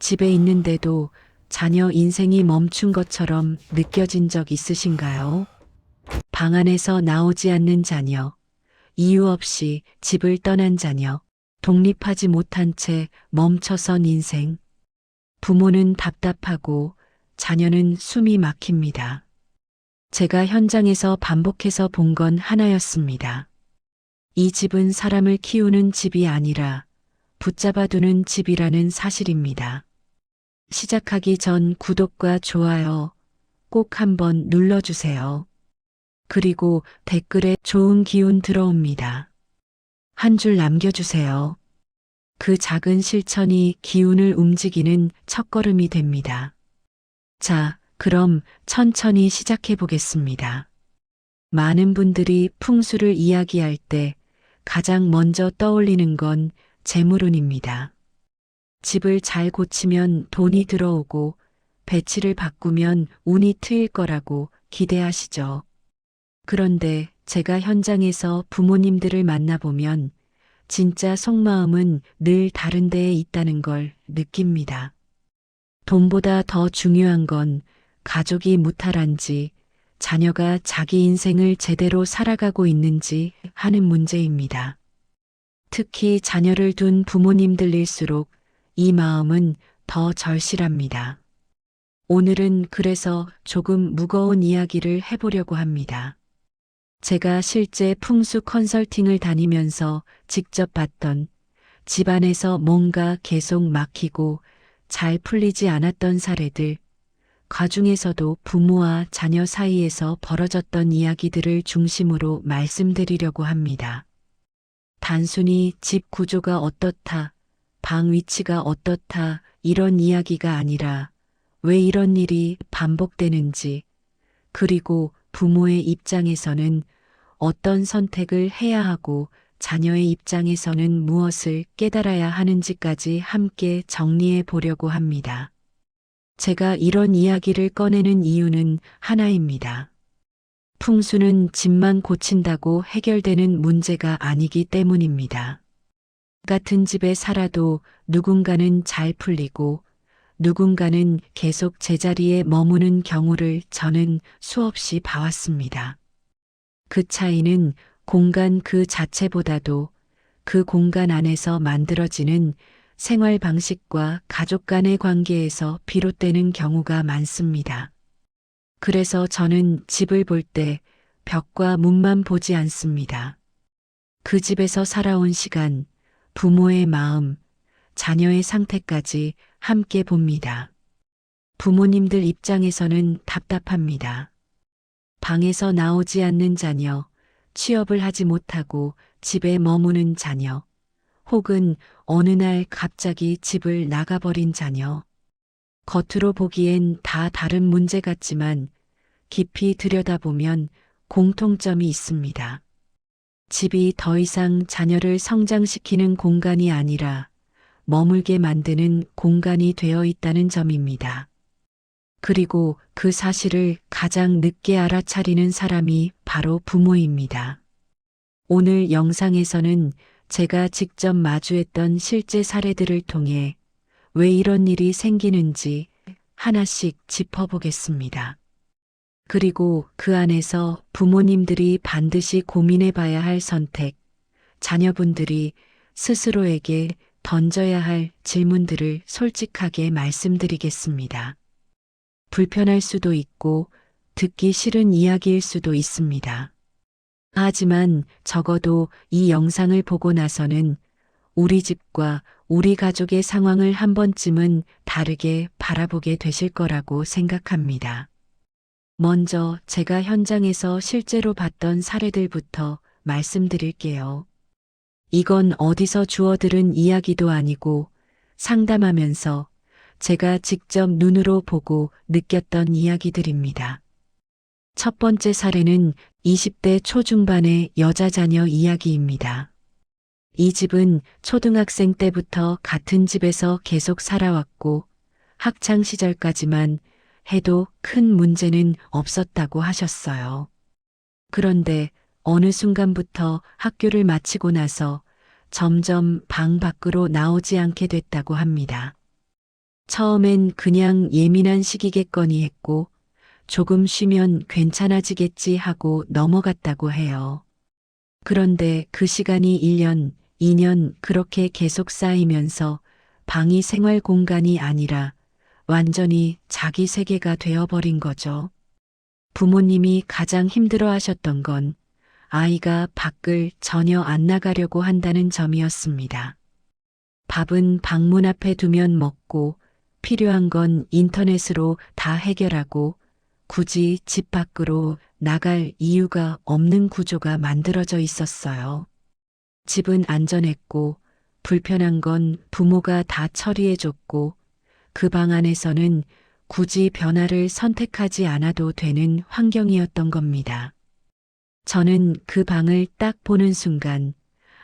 집에 있는데도 자녀 인생이 멈춘 것처럼 느껴진 적 있으신가요? 방 안에서 나오지 않는 자녀, 이유 없이 집을 떠난 자녀, 독립하지 못한 채 멈춰선 인생. 부모는 답답하고 자녀는 숨이 막힙니다. 제가 현장에서 반복해서 본 건 하나였습니다. 이 집은 사람을 키우는 집이 아니라 붙잡아두는 집이라는 사실입니다. 시작하기 전 구독과 좋아요 꼭 한번 눌러주세요. 그리고 댓글에 좋은 기운 들어옵니다. 한 줄 남겨주세요. 그 작은 실천이 기운을 움직이는 첫걸음이 됩니다. 자, 그럼 천천히 시작해 보겠습니다. 많은 분들이 풍수를 이야기할 때 가장 먼저 떠올리는 건 재물운입니다. 집을 잘 고치면 돈이 들어오고 배치를 바꾸면 운이 트일 거라고 기대하시죠. 그런데 제가 현장에서 부모님들을 만나보면 진짜 속마음은 늘 다른 데에 있다는 걸 느낍니다. 돈보다 더 중요한 건 가족이 무탈한지, 자녀가 자기 인생을 제대로 살아가고 있는지 하는 문제입니다. 특히 자녀를 둔 부모님들일수록 이 마음은 더 절실합니다. 오늘은 그래서 조금 무거운 이야기를 해보려고 합니다. 제가 실제 풍수 컨설팅을 다니면서 직접 봤던 집안에서 뭔가 계속 막히고 잘 풀리지 않았던 사례들, 가중에서도 부모와 자녀 사이에서 벌어졌던 이야기들을 중심으로 말씀드리려고 합니다. 단순히 집 구조가 어떻다, 방 위치가 어떻다 이런 이야기가 아니라 왜 이런 일이 반복되는지, 그리고 부모의 입장에서는 어떤 선택을 해야 하고 자녀의 입장에서는 무엇을 깨달아야 하는지까지 함께 정리해 보려고 합니다. 제가 이런 이야기를 꺼내는 이유는 하나입니다. 풍수는 집만 고친다고 해결되는 문제가 아니기 때문입니다. 같은 집에 살아도 누군가는 잘 풀리고 누군가는 계속 제자리에 머무는 경우를 저는 수없이 봐왔습니다. 그 차이는 공간 그 자체보다도 그 공간 안에서 만들어지는 생활 방식과 가족 간의 관계에서 비롯되는 경우가 많습니다. 그래서 저는 집을 볼 때 벽과 문만 보지 않습니다. 그 집에서 살아온 시간, 부모의 마음, 자녀의 상태까지 함께 봅니다. 부모님들 입장에서는 답답합니다. 방에서 나오지 않는 자녀, 취업을 하지 못하고 집에 머무는 자녀, 혹은 어느 날 갑자기 집을 나가버린 자녀. 겉으로 보기엔 다 다른 문제 같지만 깊이 들여다보면 공통점이 있습니다. 집이 더 이상 자녀를 성장시키는 공간이 아니라 머물게 만드는 공간이 되어 있다는 점입니다. 그리고 그 사실을 가장 늦게 알아차리는 사람이 바로 부모입니다. 오늘 영상에서는 제가 직접 마주했던 실제 사례들을 통해 왜 이런 일이 생기는지 하나씩 짚어보겠습니다. 그리고 그 안에서 부모님들이 반드시 고민해 봐야 할 선택, 자녀분들이 스스로에게 던져야 할 질문들을 솔직하게 말씀드리겠습니다. 불편할 수도 있고 듣기 싫은 이야기일 수도 있습니다. 하지만 적어도 이 영상을 보고 나서는 우리 집과 우리 가족의 상황을 한 번쯤은 다르게 바라보게 되실 거라고 생각합니다. 먼저 제가 현장에서 실제로 봤던 사례들부터 말씀드릴게요. 이건 어디서 주워들은 이야기도 아니고 상담하면서 제가 직접 눈으로 보고 느꼈던 이야기들입니다. 첫 번째 사례는 20대 초중반의 여자 자녀 이야기입니다. 이 집은 초등학생 때부터 같은 집에서 계속 살아왔고 학창 시절까지만 해도 큰 문제는 없었다고 하셨어요. 그런데 어느 순간부터 학교를 마치고 나서 점점 방 밖으로 나오지 않게 됐다고 합니다. 처음엔 그냥 예민한 시기겠거니 했고 조금 쉬면 괜찮아지겠지 하고 넘어갔다고 해요. 그런데 그 시간이 1년, 2년 그렇게 계속 쌓이면서 방이 생활 공간이 아니라 완전히 자기 세계가 되어버린 거죠. 부모님이 가장 힘들어 하셨던 건 아이가 밖을 전혀 안 나가려고 한다는 점이었습니다. 밥은 방문 앞에 두면 먹고 필요한 건 인터넷으로 다 해결하고 굳이 집 밖으로 나갈 이유가 없는 구조가 만들어져 있었어요. 집은 안전했고 불편한 건 부모가 다 처리해줬고 그 방 안에서는 굳이 변화를 선택하지 않아도 되는 환경이었던 겁니다. 저는 그 방을 딱 보는 순간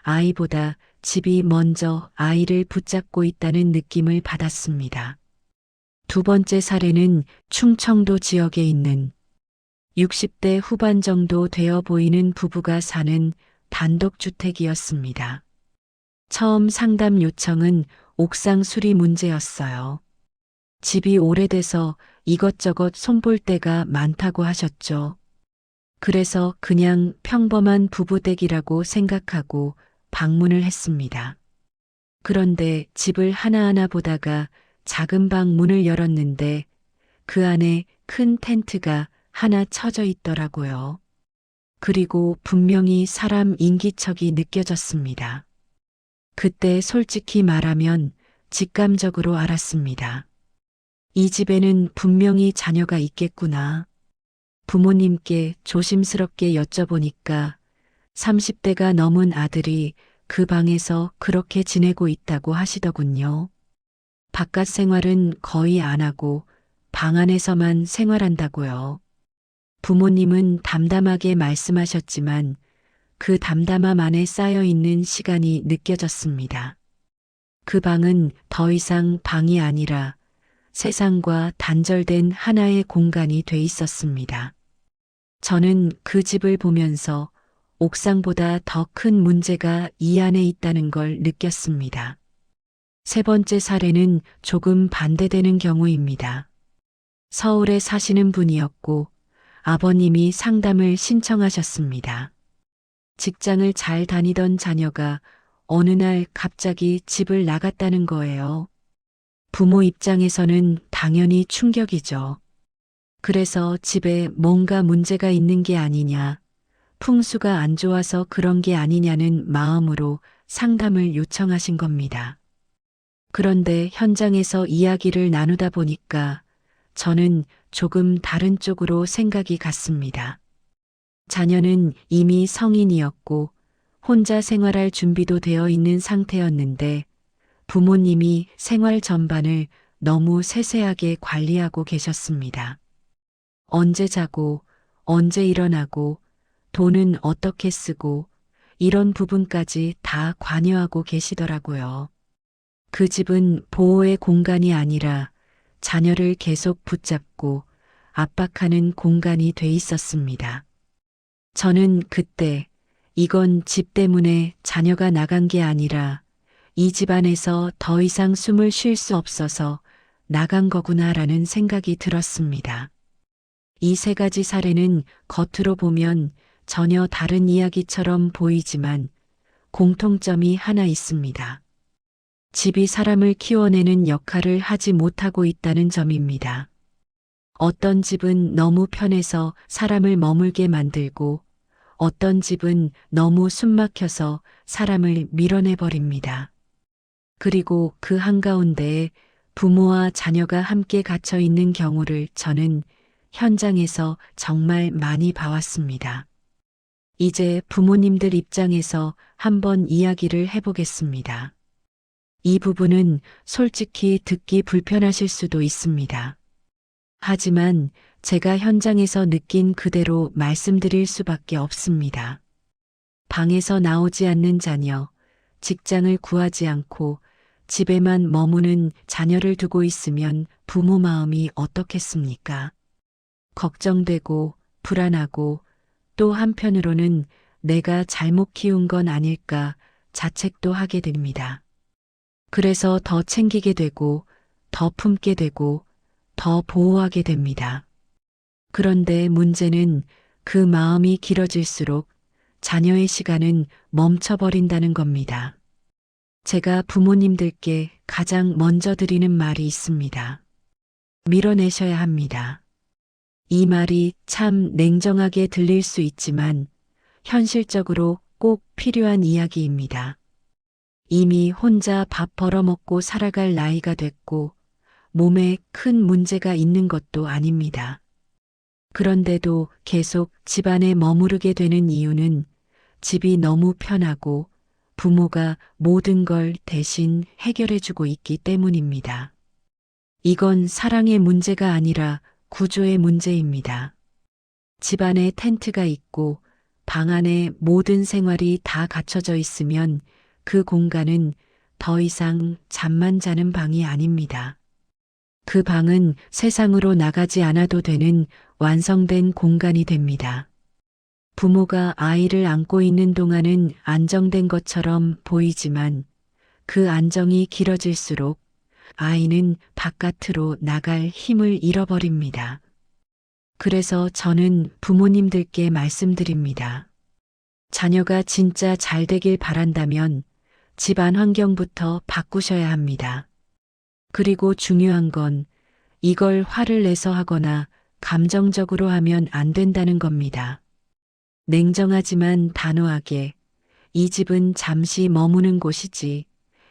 아이보다 집이 먼저 아이를 붙잡고 있다는 느낌을 받았습니다. 두 번째 사례는 충청도 지역에 있는 60대 후반 정도 되어 보이는 부부가 사는 단독주택이었습니다. 처음 상담 요청은 옥상 수리 문제였어요. 집이 오래돼서 이것저것 손볼 데가 많다고 하셨죠. 그래서 그냥 평범한 부부댁이라고 생각하고 방문을 했습니다. 그런데 집을 하나하나 보다가 작은 방 문을 열었는데 그 안에 큰 텐트가 하나 쳐져 있더라고요. 그리고 분명히 사람 인기척이 느껴졌습니다. 그때 솔직히 말하면 직감적으로 알았습니다. 이 집에는 분명히 자녀가 있겠구나. 부모님께 조심스럽게 여쭤보니까 30대가 넘은 아들이 그 방에서 그렇게 지내고 있다고 하시더군요. 바깥 생활은 거의 안 하고 방 안에서만 생활한다고요. 부모님은 담담하게 말씀하셨지만 그 담담함 안에 쌓여 있는 시간이 느껴졌습니다. 그 방은 더 이상 방이 아니라 세상과 단절된 하나의 공간이 돼 있었습니다. 저는 그 집을 보면서 옥상보다 더 큰 문제가 이 안에 있다는 걸 느꼈습니다. 세 번째 사례는 조금 반대되는 경우입니다. 서울에 사시는 분이었고 아버님이 상담을 신청하셨습니다. 직장을 잘 다니던 자녀가 어느 날 갑자기 집을 나갔다는 거예요. 부모 입장에서는 당연히 충격이죠. 그래서 집에 뭔가 문제가 있는 게 아니냐, 풍수가 안 좋아서 그런 게 아니냐는 마음으로 상담을 요청하신 겁니다. 그런데 현장에서 이야기를 나누다 보니까 저는 조금 다른 쪽으로 생각이 갔습니다. 자녀는 이미 성인이었고 혼자 생활할 준비도 되어 있는 상태였는데 부모님이 생활 전반을 너무 세세하게 관리하고 계셨습니다. 언제 자고, 언제 일어나고, 돈은 어떻게 쓰고, 이런 부분까지 다 관여하고 계시더라고요. 그 집은 보호의 공간이 아니라 자녀를 계속 붙잡고 압박하는 공간이 돼 있었습니다. 저는 그때 이건 집 때문에 자녀가 나간 게 아니라 이 집안에서 더 이상 숨을 쉴 수 없어서 나간 거구나라는 생각이 들었습니다. 이 세 가지 사례는 겉으로 보면 전혀 다른 이야기처럼 보이지만 공통점이 하나 있습니다. 집이 사람을 키워내는 역할을 하지 못하고 있다는 점입니다. 어떤 집은 너무 편해서 사람을 머물게 만들고 어떤 집은 너무 숨막혀서 사람을 밀어내버립니다. 그리고 그 한가운데에 부모와 자녀가 함께 갇혀 있는 경우를 저는 현장에서 정말 많이 봐왔습니다. 이제 부모님들 입장에서 한번 이야기를 해보겠습니다. 이 부분은 솔직히 듣기 불편하실 수도 있습니다. 하지만 제가 현장에서 느낀 그대로 말씀드릴 수밖에 없습니다. 방에서 나오지 않는 자녀, 직장을 구하지 않고 집에만 머무는 자녀를 두고 있으면 부모 마음이 어떻겠습니까? 걱정되고 불안하고 또 한편으로는 내가 잘못 키운 건 아닐까 자책도 하게 됩니다. 그래서 더 챙기게 되고 더 품게 되고 더 보호하게 됩니다. 그런데 문제는 그 마음이 길어질수록 자녀의 시간은 멈춰버린다는 겁니다. 제가 부모님들께 가장 먼저 드리는 말이 있습니다. 밀어내셔야 합니다. 이 말이 참 냉정하게 들릴 수 있지만 현실적으로 꼭 필요한 이야기입니다. 이미 혼자 밥 벌어먹고 살아갈 나이가 됐고 몸에 큰 문제가 있는 것도 아닙니다. 그런데도 계속 집안에 머무르게 되는 이유는 집이 너무 편하고 부모가 모든 걸 대신 해결해주고 있기 때문입니다. 이건 사랑의 문제가 아니라 구조의 문제입니다. 집안에 텐트가 있고 방 안에 모든 생활이 다 갖춰져 있으면 그 공간은 더 이상 잠만 자는 방이 아닙니다. 그 방은 세상으로 나가지 않아도 되는 완성된 공간이 됩니다. 부모가 아이를 안고 있는 동안은 안정된 것처럼 보이지만 그 안정이 길어질수록 아이는 바깥으로 나갈 힘을 잃어버립니다. 그래서 저는 부모님들께 말씀드립니다. 자녀가 진짜 잘 되길 바란다면 집안 환경부터 바꾸셔야 합니다. 그리고 중요한 건 이걸 화를 내서 하거나 감정적으로 하면 안 된다는 겁니다. 냉정하지만 단호하게 이 집은 잠시 머무는 곳이지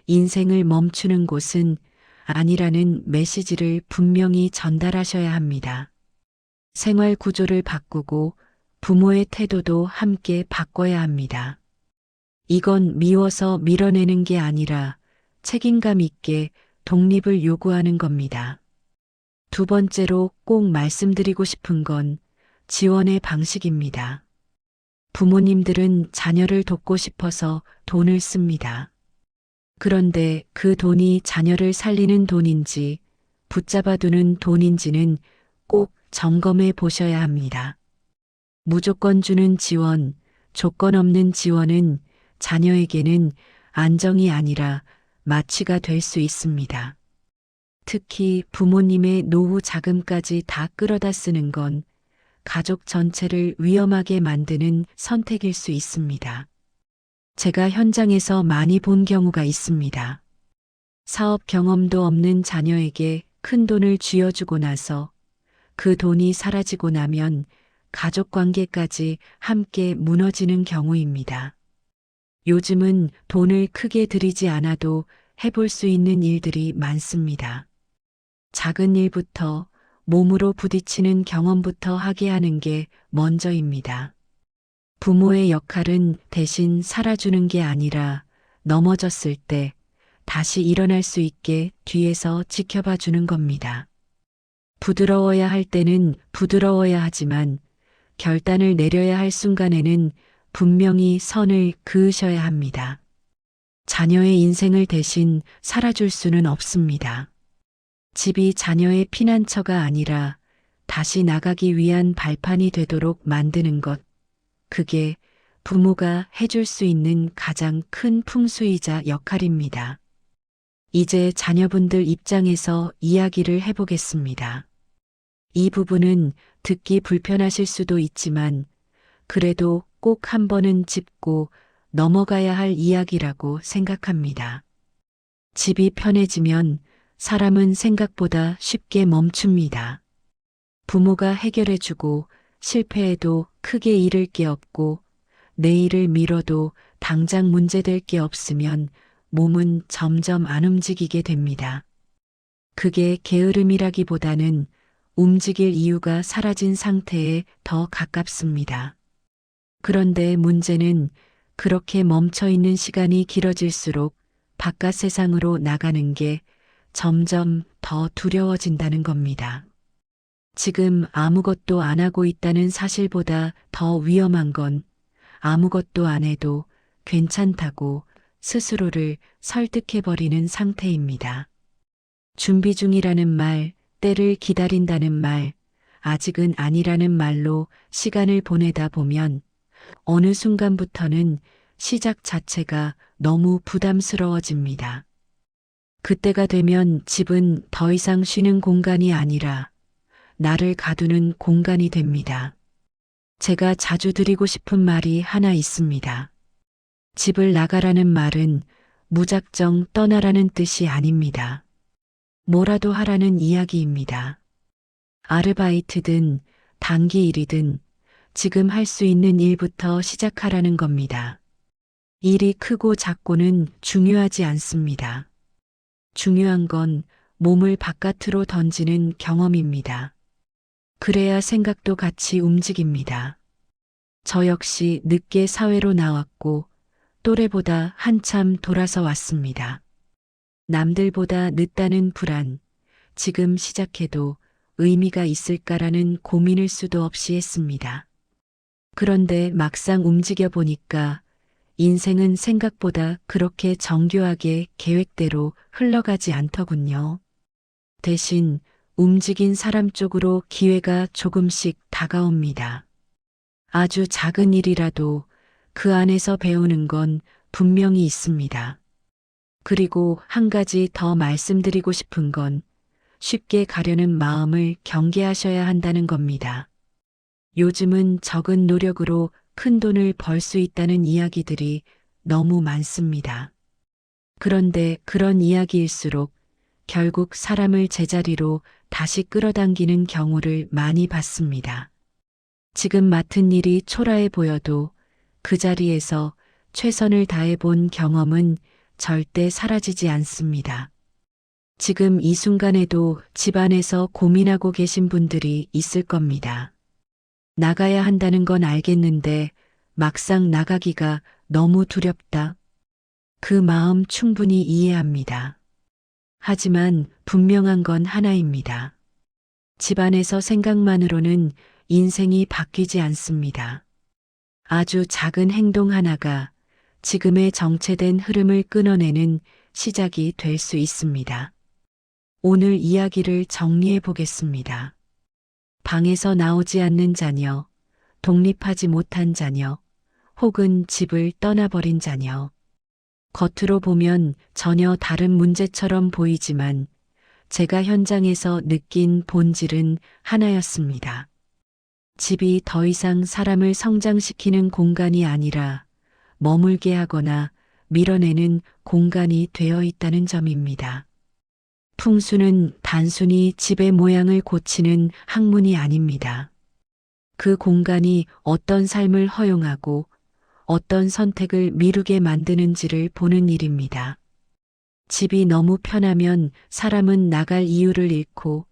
인생을 멈추는 곳은 아니라는 메시지를 분명히 전달하셔야 합니다. 생활 구조를 바꾸고 부모의 태도도 함께 바꿔야 합니다. 이건 미워서 밀어내는 게 아니라 책임감 있게 독립을 요구하는 겁니다. 두 번째로 꼭 말씀드리고 싶은 건 지원의 방식입니다. 부모님들은 자녀를 돕고 싶어서 돈을 씁니다. 그런데 그 돈이 자녀를 살리는 돈인지 붙잡아두는 돈인지는 꼭 점검해 보셔야 합니다. 무조건 주는 지원, 조건 없는 지원은 자녀에게는 안정이 아니라 마취가 될 수 있습니다. 특히 부모님의 노후 자금까지 다 끌어다 쓰는 건 가족 전체를 위험하게 만드는 선택일 수 있습니다. 제가 현장에서 많이 본 경우가 있습니다. 사업 경험도 없는 자녀에게 큰 돈을 쥐어주고 나서 그 돈이 사라지고 나면 가족 관계까지 함께 무너지는 경우입니다. 요즘은 돈을 크게 들이지 않아도 해볼 수 있는 일들이 많습니다. 작은 일부터 몸으로 부딪히는 경험부터 하게 하는 게 먼저입니다. 부모의 역할은 대신 살아주는 게 아니라 넘어졌을 때 다시 일어날 수 있게 뒤에서 지켜봐 주는 겁니다. 부드러워야 할 때는 부드러워야 하지만 결단을 내려야 할 순간에는 분명히 선을 그으셔야 합니다. 자녀의 인생을 대신 살아줄 수는 없습니다. 집이 자녀의 피난처가 아니라 다시 나가기 위한 발판이 되도록 만드는 것, 그게 부모가 해줄 수 있는 가장 큰 풍수이자 역할입니다. 이제 자녀분들 입장에서 이야기를 해보겠습니다. 이 부분은 듣기 불편하실 수도 있지만 그래도 꼭 한 번은 짚고 넘어가야 할 이야기라고 생각합니다. 집이 편해지면 사람은 생각보다 쉽게 멈춥니다. 부모가 해결해주고 실패해도 크게 잃을 게 없고 내일을 미뤄도 당장 문제될 게 없으면 몸은 점점 안 움직이게 됩니다. 그게 게으름이라기보다는 움직일 이유가 사라진 상태에 더 가깝습니다. 그런데 문제는 그렇게 멈춰있는 시간이 길어질수록 바깥 세상으로 나가는 게 점점 더 두려워진다는 겁니다. 지금 아무것도 안 하고 있다는 사실보다 더 위험한 건 아무것도 안 해도 괜찮다고 스스로를 설득해버리는 상태입니다. 준비 중이라는 말, 때를 기다린다는 말, 아직은 아니라는 말로 시간을 보내다 보면 어느 순간부터는 시작 자체가 너무 부담스러워집니다. 그때가 되면 집은 더 이상 쉬는 공간이 아니라 나를 가두는 공간이 됩니다. 제가 자주 드리고 싶은 말이 하나 있습니다. 집을 나가라는 말은 무작정 떠나라는 뜻이 아닙니다. 뭐라도 하라는 이야기입니다. 아르바이트든 단기 일이든 지금 할 수 있는 일부터 시작하라는 겁니다. 일이 크고 작고는 중요하지 않습니다. 중요한 건 몸을 바깥으로 던지는 경험입니다. 그래야 생각도 같이 움직입니다. 저 역시 늦게 사회로 나왔고 또래보다 한참 돌아서 왔습니다. 남들보다 늦다는 불안, 지금 시작해도 의미가 있을까라는 고민을 수도 없이 했습니다. 그런데 막상 움직여 보니까 인생은 생각보다 그렇게 정교하게 계획대로 흘러가지 않더군요. 대신 움직인 사람 쪽으로 기회가 조금씩 다가옵니다. 아주 작은 일이라도 그 안에서 배우는 건 분명히 있습니다. 그리고 한 가지 더 말씀드리고 싶은 건 쉽게 가려는 마음을 경계하셔야 한다는 겁니다. 요즘은 적은 노력으로 큰 돈을 벌 수 있다는 이야기들이 너무 많습니다. 그런데 그런 이야기일수록 결국 사람을 제자리로 다시 끌어당기는 경우를 많이 봤습니다. 지금 맡은 일이 초라해 보여도 그 자리에서 최선을 다해 본 경험은 절대 사라지지 않습니다. 지금 이 순간에도 집안에서 고민하고 계신 분들이 있을 겁니다. 나가야 한다는 건 알겠는데 막상 나가기가 너무 두렵다. 그 마음 충분히 이해합니다. 하지만 분명한 건 하나입니다. 집안에서 생각만으로는 인생이 바뀌지 않습니다. 아주 작은 행동 하나가 지금의 정체된 흐름을 끊어내는 시작이 될 수 있습니다. 오늘 이야기를 정리해 보겠습니다. 방에서 나오지 않는 자녀, 독립하지 못한 자녀, 혹은 집을 떠나버린 자녀. 겉으로 보면 전혀 다른 문제처럼 보이지만 제가 현장에서 느낀 본질은 하나였습니다. 집이 더 이상 사람을 성장시키는 공간이 아니라 머물게 하거나 밀어내는 공간이 되어 있다는 점입니다. 풍수는 단순히 집의 모양을 고치는 학문이 아닙니다. 그 공간이 어떤 삶을 허용하고 어떤 선택을 미루게 만드는지를 보는 일입니다. 집이 너무 편하면 사람은 나갈 이유를 잃고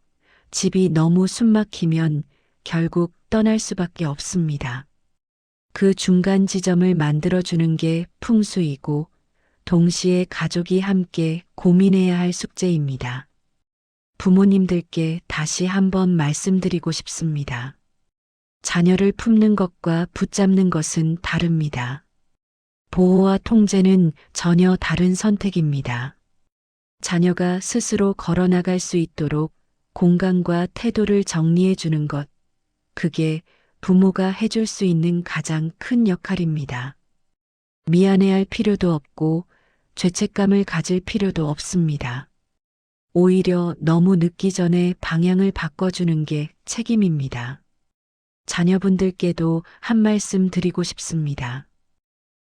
집이 너무 숨막히면 결국 떠날 수밖에 없습니다. 그 중간 지점을 만들어주는 게 풍수이고 동시에 가족이 함께 고민해야 할 숙제입니다. 부모님들께 다시 한번 말씀드리고 싶습니다. 자녀를 품는 것과 붙잡는 것은 다릅니다. 보호와 통제는 전혀 다른 선택입니다. 자녀가 스스로 걸어나갈 수 있도록 공간과 태도를 정리해 주는 것, 그게 부모가 해줄 수 있는 가장 큰 역할입니다. 미안해할 필요도 없고 죄책감을 가질 필요도 없습니다. 오히려 너무 늦기 전에 방향을 바꿔주는 게 책임입니다. 자녀분들께도 한 말씀 드리고 싶습니다.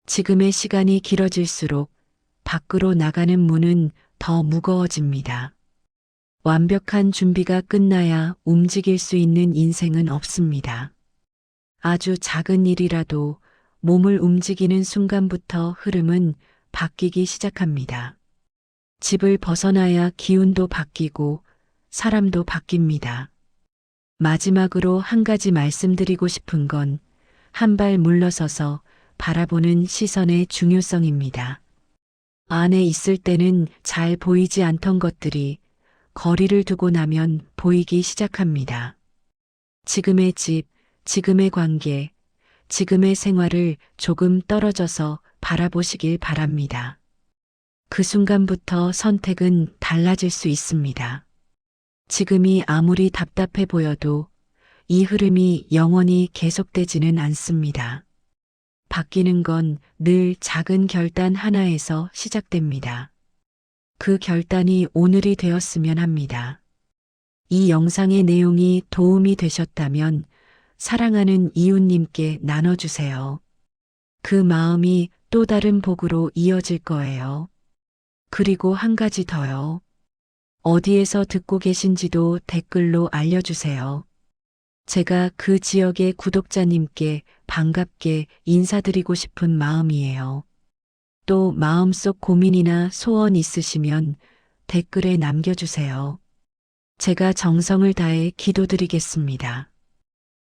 지금의 시간이 길어질수록 밖으로 나가는 문은 더 무거워집니다. 완벽한 준비가 끝나야 움직일 수 있는 인생은 없습니다. 아주 작은 일이라도 몸을 움직이는 순간부터 흐름은 바뀌기 시작합니다. 집을 벗어나야 기운도 바뀌고 사람도 바뀝니다. 마지막으로 한 가지 말씀드리고 싶은 건 한 발 물러서서 바라보는 시선의 중요성입니다. 안에 있을 때는 잘 보이지 않던 것들이 거리를 두고 나면 보이기 시작합니다. 지금의 집, 지금의 관계, 지금의 생활을 조금 떨어져서 바라보시길 바랍니다. 그 순간부터 선택은 달라질 수 있습니다. 지금이 아무리 답답해 보여도 이 흐름이 영원히 계속되지는 않습니다. 바뀌는 건 늘 작은 결단 하나에서 시작됩니다. 그 결단이 오늘이 되었으면 합니다. 이 영상의 내용이 도움이 되셨다면 사랑하는 이웃님께 나눠주세요. 그 마음이 또 다른 복으로 이어질 거예요. 그리고 한 가지 더요. 어디에서 듣고 계신지도 댓글로 알려주세요. 제가 그 지역의 구독자님께 반갑게 인사드리고 싶은 마음이에요. 또 마음속 고민이나 소원 있으시면 댓글에 남겨주세요. 제가 정성을 다해 기도드리겠습니다.